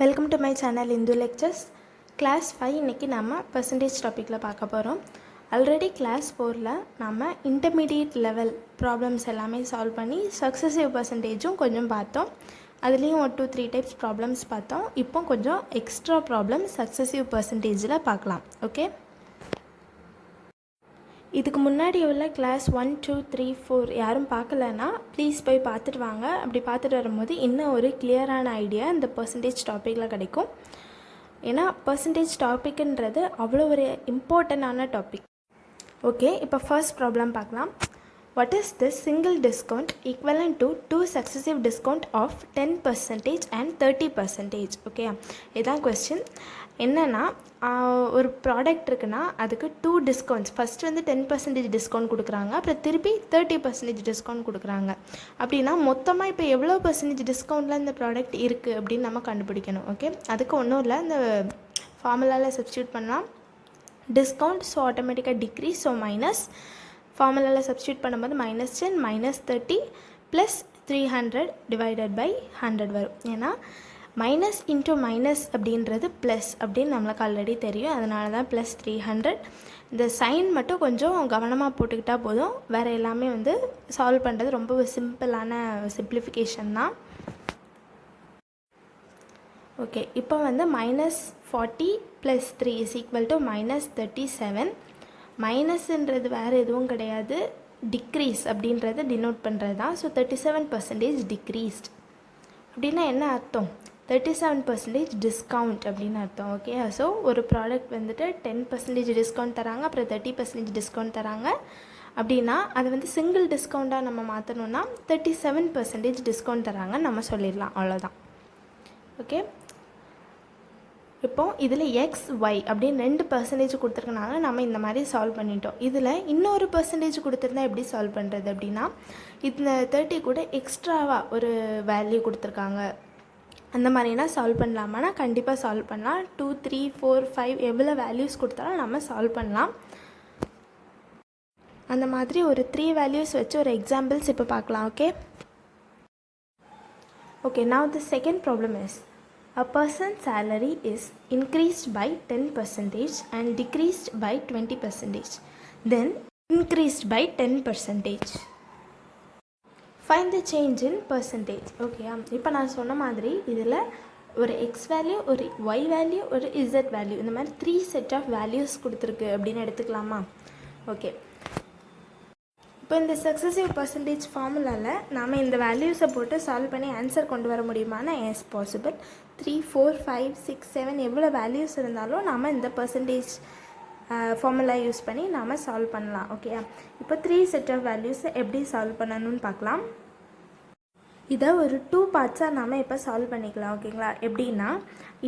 Welcome to my channel Indu lectures. Class 5 இன்றைக்கி நம்ம percentage டாப்பிக்கில் பார்க்க போகிறோம். ஆல்ரெடி கிளாஸ் 4ல் நம்ம இன்டர்மீடியட் லெவல் ப்ராப்ளம்ஸ் எல்லாமே சால்வ் பண்ணி சக்ஸஸிவ் பர்சன்டேஜும் கொஞ்சம் பார்த்தோம். அதுலேயும் ஒரு 2-3 டைப்ஸ் ப்ராப்ளம்ஸ் பார்த்தோம். இப்போ கொஞ்சம் எக்ஸ்ட்ரா ப்ராப்ளம் சக்ஸஸிவ் பர்சன்டேஜில் பார்க்கலாம். ஓகே, இதுக்கு முன்னாடி உள்ள கிளாஸ் 1, 2, 3, 4 யாரும் பார்க்கலன்னா ப்ளீஸ் போய் பார்த்துட்டு வாங்க. அப்படி பார்த்துட்டு வரும்போது இன்னும் ஒரு கிளியரான ஐடியா இந்த பர்சன்டேஜ் டாப்பிக்கில் கிடைக்கும். ஏன்னா பர்சன்டேஜ் டாப்பிக்ன்றது அவ்வளோ ஒரு இம்பார்ட்டண்டான டாபிக். ஓகே, இப்போ ஃபர்ஸ்ட் ப்ராப்ளம் பார்க்கலாம். What is the single discount equivalent to 2 successive discount of 10% and 30%? Okay, இதுதான் கொஸ்டின். என்னென்னா ஒரு ப்ராடக்ட் இருக்குன்னா அதுக்கு 2 டிஸ்கவுண்ட்ஸ், ஃபஸ்ட்டு வந்து 10% டிஸ்கவுண்ட் கொடுக்குறாங்க, அப்புறம் திருப்பி 30% டிஸ்கவுண்ட் கொடுக்குறாங்க. அப்படின்னா மொத்தமாக இப்போ எவ்வளோ பர்சன்டேஜ் டிஸ்கவுண்ட்டில் இந்த ப்ராடக்ட் இருக்குது அப்படின்னு நம்ம கண்டுபிடிக்கணும். ஓகே, அதுக்கு ஒன்றும் இல்லை, இந்த ஃபார்முலாவில் சப்ஸ்டியூட் பண்ணலாம். டிஸ்கவுண்ட் ஸோ ஆட்டோமேட்டிக்காக டிக்ரீஸ், ஸோ மைனஸ். ஃபார்முலாவில் சப்ஸ்டியூட் பண்ணும்போது -10 -30 ப்ளஸ் 300 டிவைடட் பை 100 வரும். ஏன்னா மைனஸ் இன்ட்டு மைனஸ் அப்படின்றது ப்ளஸ் அப்படின்னு நம்மளுக்கு ஆல்ரெடி தெரியும். அதனால தான் ப்ளஸ் 300. இந்த சைன் மட்டும் கொஞ்சம் கவனமாக போட்டுக்கிட்டால் போதும். வேறு எல்லாமே வந்து சால்வ் பண்ணுறது ரொம்ப சிம்பிளான சிம்பிளிஃபிகேஷன் தான். ஓகே, இப்போ வந்து -40 ப்ளஸ் 3 இஸ் ஈக்குவல் டு -37. மைனஸ்ன்றது வேறு எதுவும் கிடையாது, டிக்ரீஸ் அப்படின்றத டினோட் பண்ணுறது தான். ஸோ 37% டிக்ரீஸ்ட் அப்படின்னா என்ன அர்த்தம்? 37% டிஸ்கவுண்ட் அப்படின்னு அர்த்தம். ஓகே, ஸோ ஒரு ப்ராடக்ட் வந்துட்டு 10% டிஸ்கவுண்ட் தராங்க, அப்புறம் 30% டிஸ்கவுண்ட் தராங்க. அப்படின்னா அது வந்து சிங்கிள் டிஸ்கவுண்ட்டாக நம்ம மாற்றணுன்னா 37% டிஸ்கவுண்ட் தராங்க நம்ம சொல்லிடலாம், அவ்வளோதான். ஓகே, இப்போது இதில் எக்ஸ் ஒய் அப்படின்னு 2% கொடுத்துருக்கனால நம்ம இந்த மாதிரி சால்வ் பண்ணிட்டோம். இதில் இன்னொரு பர்சன்டேஜ் கொடுத்துருந்தா எப்படி சால்வ் பண்ணுறது அப்படின்னா, இந்த 30 கூட எக்ஸ்ட்ராவாக ஒரு வேல்யூ கொடுத்துருக்காங்க, அந்த மாதிரினா சால்வ் பண்ணலாமான்னா கண்டிப்பாக சால்வ் பண்ணலாம். 2, 3, 4, 5 எவ்வளோ வேல்யூஸ் கொடுத்தாலும் நம்ம சால்வ் பண்ணலாம். அந்த மாதிரி ஒரு 3 வேல்யூஸ் வச்சு ஒரு எக்ஸாம்பிள்ஸ் இப்போ பார்க்கலாம். Okay okay, now the second problem is a person's salary is increased by 10% and decreased by 20%, then increased by 10%. Find the change in percentage. Okay, இப்போ நான் சொன்ன மாதிரி இதில் ஒரு எக்ஸ் வேல்யூ, ஒரு ஒய் வேல்யூ, ஒரு இசட் வேல்யூ, இந்த மாதிரி 3 செட் ஆஃப் வேல்யூஸ் கொடுத்துருக்கு அப்படின்னு எடுத்துக்கலாமா? ஓகே, இப்போ இந்த சக்ஸஸிவ் பர்சன்டேஜ் ஃபார்முலாவில் நாம் இந்த வேல்யூஸை போட்டு சால்வ் பண்ணி ஆன்சர் கொண்டு வர முடியுமானா எஸ் பாசிபிள். 3, 4, 5, 6, 7 எவ்வளோ வேல்யூஸ் இருந்தாலும் நாம் இந்த பர்சன்டேஜ் ஃபார்முலா யூஸ் பண்ணி நாம் சால்வ் பண்ணலாம். ஓகே, இப்போ 3 செட் ஆஃப் வேல்யூஸை எப்படி சால்வ் பண்ணணும்னு பார்க்கலாம். இதை ஒரு 2 பார்ட்ஸாக நாம் இப்போ சால்வ் பண்ணிக்கலாம். ஓகேங்களா, எப்படின்னா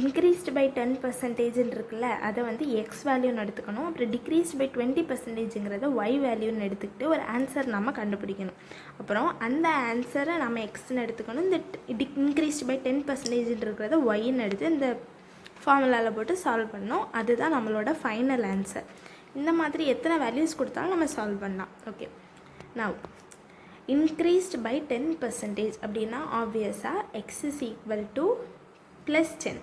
இன்க்ரீஸ்டு பை 10% இருக்குல்ல, அதை வந்து எக்ஸ் வேல்யூன்னு எடுத்துக்கணும். அப்புறம் டிக்ரீஸ்டு பை 20%ங்கிறத ஒய் வேல்யூன்னு எடுத்துக்கிட்டு ஒரு ஆன்சர் நம்ம கண்டுபிடிக்கணும். அப்புறம் அந்த ஆன்சரை நம்ம எக்ஸ்ன்னு எடுத்துக்கணும். இந்த இன்க்ரீஸ்டு பை 10% இருக்கிறத ஒய்ன்னு எடுத்து இந்த ஃபார்முலாவில் போட்டு சால்வ் பண்ணணும். அதுதான் நம்மளோட ஃபைனல் ஆன்சர். இந்த மாதிரி எத்தனை வேல்யூஸ் கொடுத்தாலும் நம்ம சால்வ் பண்ணலாம். ஓகே, நவ் increased by 10% அப்படின்னா ஆப்வியஸாக x is equal to +10.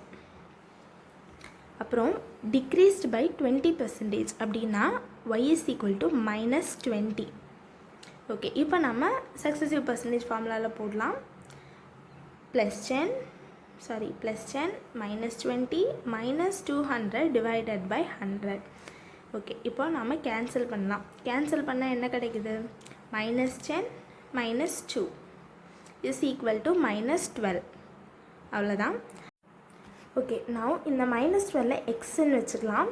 அப்புறம் decreased by 20% அப்படின்னா y is equal to -20. Okay, இப்போ நம்ம சக்ஸஸிவ் பர்சன்டேஜ் ஃபார்முலாவில் போடலாம். +10 -20 -200 டிவைடட் பை 100. ஓகே, இப்போ நம்ம கேன்சல் பண்ணலாம். கேன்சல் பண்ணால் என்ன கிடைக்குது? -10 -2 is equal to -12. அவ்வளோதான். ஓகே, now இந்த -12 எக்ஸ்ன்னு வச்சுக்கலாம்.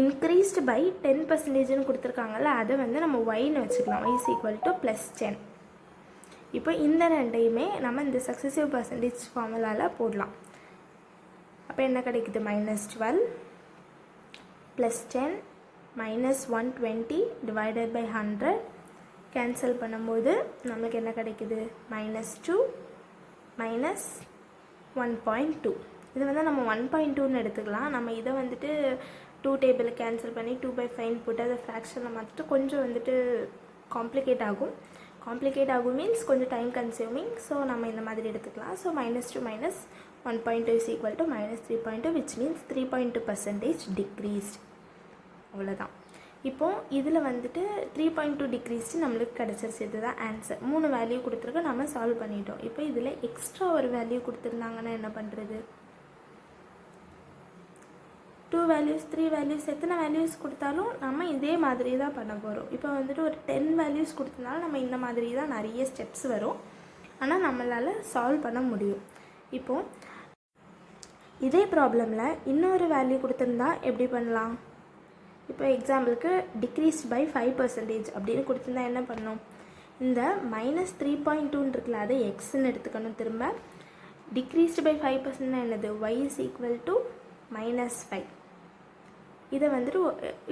இன்க்ரீஸ்டு பை 10%ன்னு கொடுத்துருக்காங்கல்ல, அதை வந்து நம்ம ஒய்ன்னு வச்சுக்கலாம். y is equal to +10. இப்போ இந்த ரெண்டையுமே நம்ம இந்த சக்ஸஸிவ் பர்சன்டேஜ் ஃபார்முலாவில் போடலாம். அப்போ என்ன கிடைக்குது? -12 +10 -120 டிவைடட் பை 100. கேன்சல் பண்ணும்போது நம்மளுக்கு என்ன கிடைக்குது? -2 -1.2. இது வந்து நம்ம 1.2ன்னு எடுத்துக்கலாம். நம்ம இதை வந்துட்டு 2 டேபிள் கேன்சல் பண்ணி 2/5 போட்டு அதை ஃப்ராக்ஷனில் மாற்றிட்டு கொஞ்சம் வந்துட்டு காம்ப்ளிகேட் ஆகும். காம்ப்ளிகேட் ஆகும் மீன்ஸ் கொஞ்சம் டைம் கன்சியூமிங். ஸோ நம்ம இந்த மாதிரி எடுத்துக்கலாம். So -2 - 1.2 is equal to -3.2 which means 3.2% decreased. அவ்வளோதான். இப்போது இதில் வந்துட்டு 3.2 டிக்ரீஸ்டு நம்மளுக்கு கிடச்சிருச்சு. இதுதான் ஆன்சர். 3 வேல்யூ கொடுத்துருக்கு, நம்ம சால்வ் பண்ணிட்டோம். இப்போ இதில் எக்ஸ்ட்ரா ஒரு வேல்யூ கொடுத்துருந்தாங்கன்னா என்ன பண்ணுறது? 2 வேல்யூஸ் 3 வேல்யூஸ் எத்தனை வேல்யூஸ் கொடுத்தாலும் நம்ம இதே மாதிரி தான் பண்ண போகிறோம். இப்போ வந்துட்டு ஒரு 10 வேல்யூஸ் கொடுத்தனால நம்ம இந்த மாதிரி தான் நிறைய ஸ்டெப்ஸ் வரும், ஆனால் நம்மளால் சால்வ் பண்ண முடியும். இப்போது இதே ப்ராப்ளமில் இன்னொரு வேல்யூ கொடுத்துருந்தா எப்படி பண்ணலாம்? இப்போ எக்ஸாம்பிளுக்கு டிக்ரீஸ்ட் பை 5% அப்படின்னு கொடுத்துருந்தா என்ன பண்ணணும்? இந்த -3.2 இருக்குல்ல, அதை எக்ஸ்ன்னு எடுத்துக்கணும். திரும்ப டிக்ரீஸ்டு பை 5% என்னது? y is equal to -5. இதை வந்துட்டு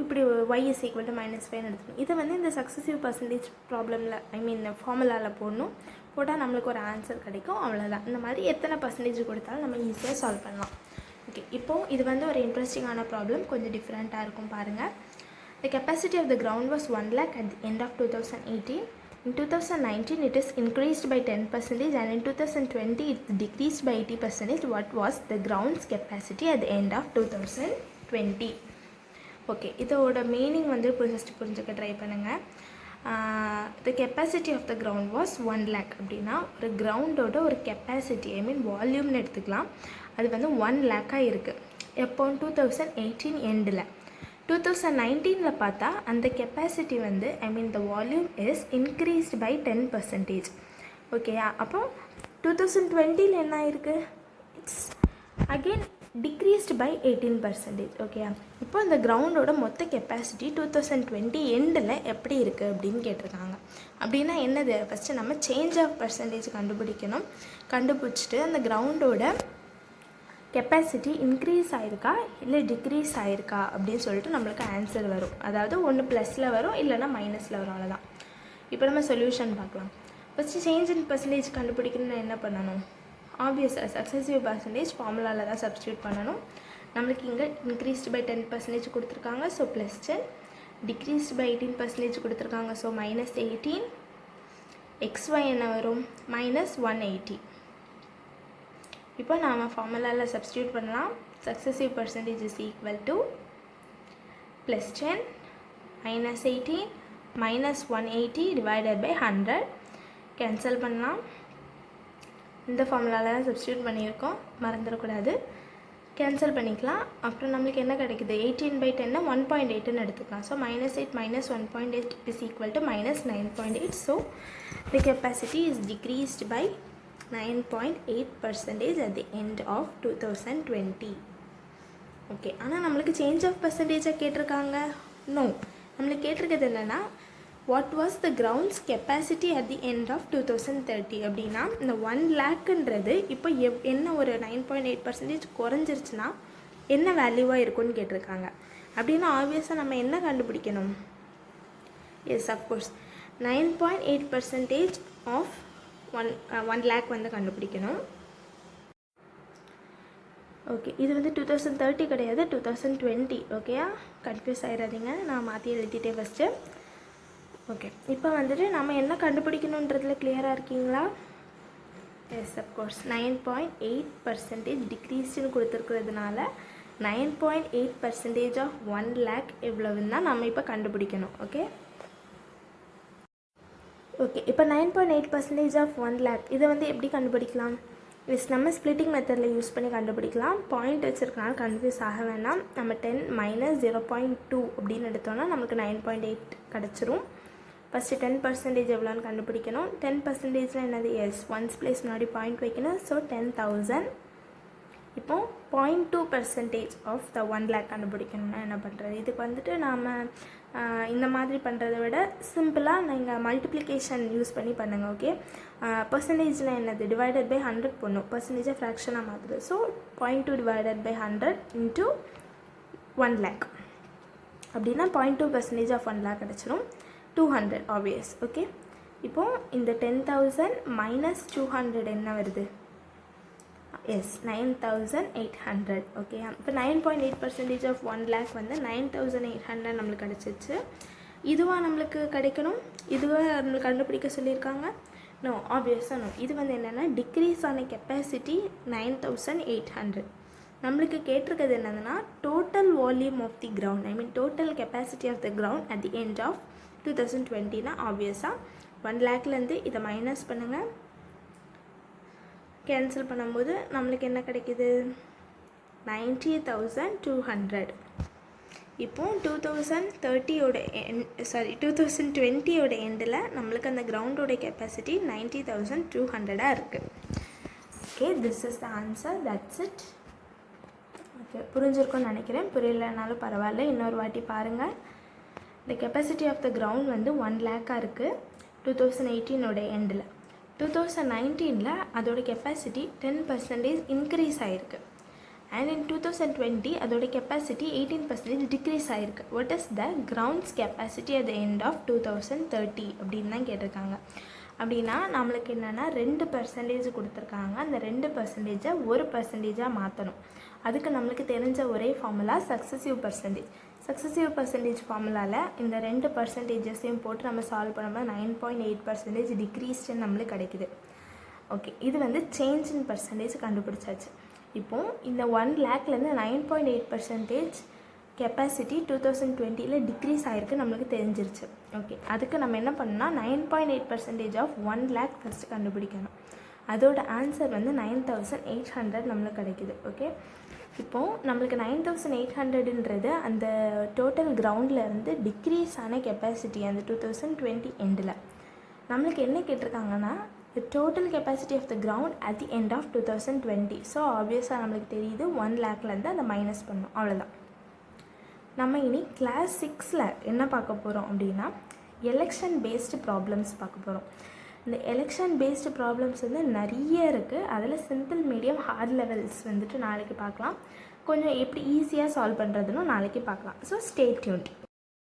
இப்படி y is equal to -5 எடுத்துக்கணும். இதை வந்து இந்த சக்ஸசிவ் பர்சன்டேஜ் ப்ராப்ளமில் ஃபார்முலாவில் போடணும். போட்டால் நம்மளுக்கு ஒரு ஆன்சர் கிடைக்கும். அவ்வளோதான். இந்த மாதிரி எத்தனை பர்சன்டேஜ் கொடுத்தாலும் நம்ம ஈஸியாக சால்வ் பண்ணலாம். ஓகே, இப்போது இது வந்து ஒரு இன்ட்ரெஸ்டிங்கான ப்ராப்ளம், கொஞ்சம் டிஃப்ரெண்ட்டாக இருக்கும் பாருங்கள். The capacity of the ground was 1 lakh at the end of 2018. In 2019 it is increased by 10% and in 2020 it decreased by 80%. What was the ground's capacity at the end of 2020? Okay, இதோட meaning வந்து first புரிஞ்சுக்க try பண்ணுங்கள். The capacity of the ground was 1 lakh அப்படின்னா ஒரு கிரவுண்டோட ஒரு capacity, வால்யூம்னு எடுத்துக்கலாம். அது வந்து 1 லேக்காக இருக்குது. எப்போ? 2018 எண்டில். 2019 பார்த்தா அந்த கெப்பாசிட்டி வந்து the volume is increased by 10%. ஓகேயா? அப்போ 2020 என்ன ஆயிருக்கு? It's again decreased by 18%. ஓகேயா? இப்போ இந்த கிரவுண்டோட மொத்த கெப்பாசிட்டி 2020 எண்டில் எப்படி இருக்குது அப்படின்னு கேட்டிருக்காங்க. அப்படின்னா என்னது? ஃபஸ்ட்டு நம்ம சேஞ்ச் ஆஃப் பர்சன்டேஜ் கண்டுபிடிக்கணும். கண்டுபிடிச்சிட்டு அந்த கிரவுண்டோட கெப்பாசிட்டி இன்க்ரீஸ் ஆகிருக்கா இல்லை டிக்ரீஸ் ஆகிருக்கா அப்படின்னு சொல்லிட்டு நம்மளுக்கு ஆன்சர் வரும். அதாவது ஒன்று ப்ளஸில் வரும், இல்லைனா மைனஸில் வரும். அவ்வளோதான். இப்போ நம்ம சொல்யூஷன் பார்க்கலாம். ஃபஸ்ட்டு சேஞ்ச் இன் பர்சன்டேஜ் கண்டுபிடிக்கணும்னா என்ன பண்ணணும்? ஆப்வியஸாக சக்ஸசிவ் பர்சன்டேஜ் ஃபார்முலாவில் தான் சப்ஸ்டியூட் பண்ணணும். நம்மளுக்கு இங்கே இன்க்ரீஸ்டு பை 10% கொடுத்துருக்காங்க, ஸோ +10. டிக்ரீஸ்டு பை 18% கொடுத்துருக்காங்க, ஸோ -18. XY என்ன வரும்? -180. இப்போ நாம் ஃபார்முலாவில் சப்ஸ்டியூட் பண்ணலாம். Successive percentage is equal to +10 -18 -180 divided by 100. Cancel பண்ணலாம். இந்த ஃபார்முலாவில் தான் சப்ஸ்டியூட் பண்ணியிருக்கோம், மறந்துடக்கூடாது. கேன்சல் பண்ணிக்கலாம். அப்புறம் நம்மளுக்கு என்ன கிடைக்குது? 18/10 1.8ன்னு எடுத்துக்கலாம். So -8 - 1.8 is equal to -9.8. So the capacity is decreased by 9.8% at the end of 2020. Okay, ஆனால் நம்மளுக்கு சேஞ்ச் ஆஃப் பர்சன்டேஜாக கேட்டிருக்காங்க? நோ, நம்மளுக்கு கேட்டிருக்கிறது என்னென்னா what was the grounds capacity at the end of 2030. அப்படின்னா இந்த 1 லேக்குன்றது இப்போ என்ன ஒரு 9.8% குறைஞ்சிருச்சுன்னா என்ன வேல்யூவாக இருக்கும்னு கேட்டிருக்காங்க. அப்படின்னா ஆப்வியஸாக நம்ம என்ன கண்டுபிடிக்கணும்? எஸ், அஃப்கோர்ஸ் 9.8% ஆஃப் 1 lakh வந்து கண்டுபிடிக்கணும். ஓகே, இது வந்து 2030 கிடையாது, 2020. ஓகேயா? கன்ஃபியூஸ் ஆகிடாதீங்க, நான் மாற்றி எழுதிட்டேன் ஃபஸ்ட்டு. ஓகே, இப்போ வந்துட்டு நம்ம என்ன கண்டுபிடிக்கணுன்றதுல கிளியராக இருக்கீங்களா? எஸ், அஃப்கோர்ஸ் 9.8% டிக்ரீஸ்ன்னு கொடுத்துருக்கிறதுனால 9.8% ஆஃப் 1 lakh எவ்வளவுன்னு தான் நம்ம இப்போ கண்டுபிடிக்கணும். ஓகே ஓகே, இப்போ 9.8% ஆஃப் 1 lakh இதை வந்து எப்படி கண்டுபிடிக்கலாம்? நம்ம ஸ்ப்ளிட்டிங் மெத்தடில் யூஸ் பண்ணி கண்டுபிடிக்கலாம். பாயிண்ட் வச்சுருக்கனால கன்ஃபியூஸ் ஆக வேண்டாம். நம்ம 10 - 0.2 அப்படின்னு எடுத்தோன்னா நமக்கு 9.8 கிடச்சிரும். ஃபஸ்ட்டு 10% எவ்வளோன்னு கண்டுபிடிக்கணும். 10%னால் என்னது? எஸ், 1's place முன்னாடி பாயிண்ட் வைக்கணும். ஸோ 10,000. இப்போது 0.2% ஆஃப் த 1 lakh கண்டுபிடிக்கணும்னா என்ன பண்ணுறது? இதுக்கு வந்துட்டு நாம் இந்த மாதிரி பண்ணுறதை விட சிம்பிளாக நீங்கள் மல்டிப்ளிகேஷன் யூஸ் பண்ணி பண்ணுங்கள். ஓகே, பர்சன்டேஜில் என்னது? டிவைடட் பை 100 போடணும். பர்சன்டேஜை ஃப்ராக்ஷனாக மாற்றுது. So 0.2 divided by 100 into 1 lakh அப்படின்னா 0.2% ஆஃப் 1 lakh கிடச்சிரும். 200 ஆப்வியஸ். ஓகே, இப்போது இந்த 10,000 - 200 என்ன வருது? எஸ், 9,800. ஓகே, இப்போ 9.8% ஆஃப் 1 lakh வந்து 9,800 நம்மளுக்கு கிடச்சிச்சு. இதுவாக நம்மளுக்கு கிடைக்கணும், இதுவாக நம்மளுக்கு கண்டுபிடிக்க சொல்லியிருக்காங்க? நோ, ஆப்வியஸாக நோ. இது வந்து என்னென்னா டிக்ரீஸ் ஆன கெப்பாசிட்டி 9800. நம்மளுக்கு கேட்டிருக்கிறது என்னதுன்னா total volume of the ground, I mean total capacity of the ground at the end of 2020னா ஆப்வியஸாக 1 லேக்லேருந்து இதை மைனஸ் பண்ணுங்கள். கேன்சல் பண்ணும்போது நம்மளுக்கு என்ன கிடைக்கிது? 90,200. இப்போது 2020 எண்டில் நம்மளுக்கு அந்த கிரவுண்டோட கெப்பாசிட்டி 90,200 இருக்குது. Okay, this is the answer. That's it. Okay, புரிஞ்சிருக்கும்னு நினைக்கிறேன். புரியலனாலும் பரவாயில்ல, இன்னொரு வாட்டி பாருங்கள். இந்த கெப்பாசிட்டி ஆஃப் த கிரவுண்ட் வந்து 1 லேக்காக இருக்குது 2018 எண்டில். 2019 அதோட கெப்பாசிட்டி 10% இன்க்ரீஸ் ஆகிருக்கு. அண்ட் இன் 2020 அதோட கெப்பாசிட்டி 18% டிக்ரீஸ் ஆகிருக்கு. What is the grounds capacity at the end of 2030 அப்படின்னு தான் கேட்டிருக்காங்க. அப்படின்னா நம்மளுக்கு என்னென்னா 2% கொடுத்துருக்காங்க. அந்த 2%-ஐ 1%-ஆக மாற்றணும். அதுக்கு நம்மளுக்கு தெரிஞ்ச ஒரே formula successive percentage. Successive percentage ஃபார்முலாவில் இந்த 2%-ஐயும் போட்டு நம்ம சால்வ் பண்ணும்போது 9.8% டிக்ரீஸ்ன்னு நம்மளுக்கு கிடைக்குது. ஓகே, இது வந்து சேஞ்ச் இன் பர்சன்டேஜ் கண்டுபிடிச்சாச்சு. இப்போது இந்த 1 லேக்லேருந்து 9.8% கெப்பாசிட்டி 2020 டிக்ரீஸ் ஆகிருக்கு நம்மளுக்கு தெரிஞ்சிருச்சு. ஓகே, அதுக்கு நம்ம என்ன பண்ணோம்னா 9.8% ஆஃப் 1 லேக் ஃபஸ்ட்டு கண்டுபிடிக்கணும். அதோட ஆன்சர் வந்து 9,800 நம்மளுக்கு கிடைக்குது. ஓகே, இப்போது நம்மளுக்கு 9,800ன்றது அந்த டோட்டல் கிரவுண்டில் இருந்து டிக்ரீஸ் ஆன கெப்பாசிட்டி அந்த 2020 எண்டில். நம்மளுக்கு என்ன கேட்டிருக்காங்கன்னா the total capacity of the ground at the end of 2020. So ஆப்வியஸாக நம்மளுக்கு தெரியுது 1 லேக்லேருந்து அதை மைனஸ் பண்ணணும், அவ்வளோதான். நம்ம இனி கிளாஸ் 6ல் என்ன பார்க்க போகிறோம் அப்படின்னா எலெக்ஷன் பேஸ்டு ப்ராப்ளம்ஸ் பார்க்க போகிறோம். இந்த எலெக்ஷன் பேஸ்டு ப்ராப்ளம்ஸ் வந்து நிறைய இருக்குது. அதில் சிம்பிள், மீடியம், ஹார்ட் லெவல்ஸ் வந்துட்டு நாளைக்கு பார்க்கலாம். கொஞ்சம் எப்படி ஈஸியாக சால்வ் பண்ணுறதுன்னு நாளைக்கு பார்க்கலாம். So stay tuned.